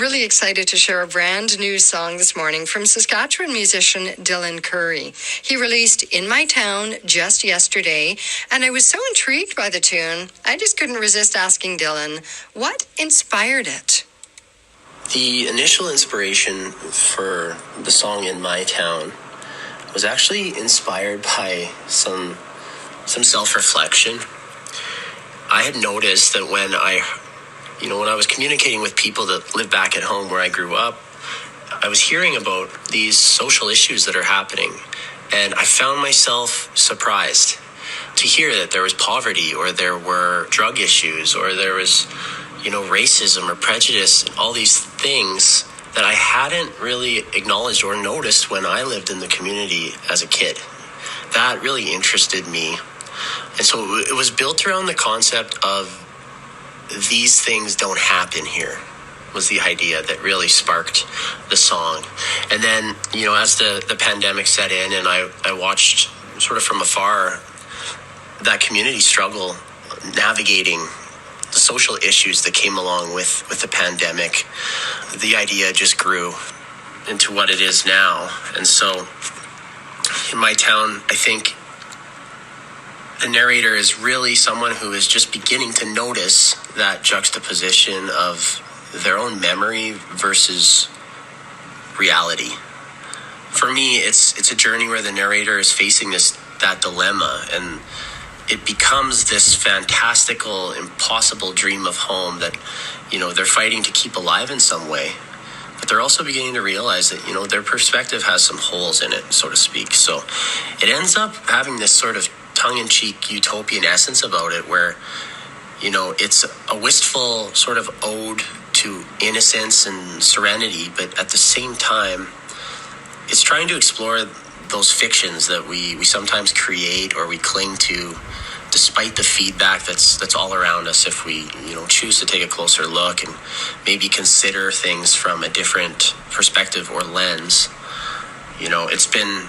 really excited to share a brand new song this morning from Saskatchewan musician Dillon. He released In My Town just yesterday, and I was so intrigued by the tune, I just couldn't resist asking Dillon, what inspired it? The initial inspiration for the song In My Town was actually inspired by some self-reflection. I had noticed that when I was communicating with people that live back at home where I grew up, I was hearing about these social issues that are happening. And I found myself surprised to hear that there was poverty, or there were drug issues, or there was, racism or prejudice, and all these things that I hadn't really acknowledged or noticed when I lived in the community as a kid. That really interested me. And so it was built around the concept of these things don't happen here, was the idea that really sparked the song. And then, as the pandemic set in and I watched sort of from afar that community struggle navigating the social issues that came along with the pandemic, the idea just grew into what it is now. And so In My Town, I think the narrator is really someone who is just beginning to notice that juxtaposition of their own memory versus reality. For me, it's a journey where the narrator is facing that dilemma, and it becomes this fantastical, impossible dream of home that, they're fighting to keep alive in some way. But they're also beginning to realize that, their perspective has some holes in it, so to speak. So it ends up having this sort of tongue-in-cheek utopian essence about it where, it's a wistful sort of ode to innocence and serenity, but at the same time, it's trying to explore those fictions that we sometimes create or we cling to, despite the feedback that's all around us if we, choose to take a closer look and maybe consider things from a different perspective or lens. It's been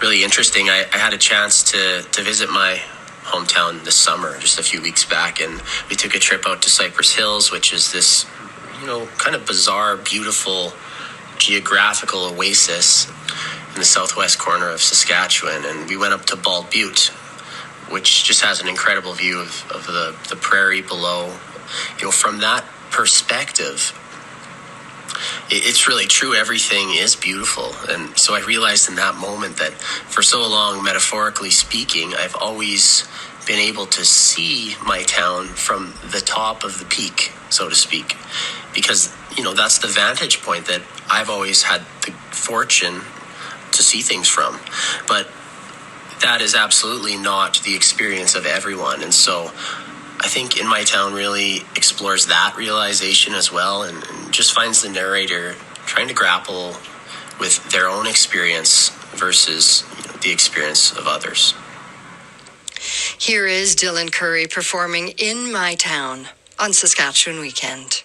really interesting. I had a chance to visit my hometown this summer, just a few weeks back, and we took a trip out to Cypress Hills, which is this, kind of bizarre, beautiful geographical oasis in the southwest corner of Saskatchewan. And we went up to Bald Butte, which just has an incredible view of the prairie below. From that perspective, it's really true. Everything is beautiful. And so I realized in that moment that for so long, metaphorically speaking, I've always been able to see my town from the top of the peak, so to speak, because, that's the vantage point that I've always had the fortune to see things from. But that is absolutely not the experience of everyone. And so I think In My Town really explores that realization as well, and just finds the narrator trying to grapple with their own experience versus the experience of others. Here is Dillon performing In My Town on Saskatchewan Weekend.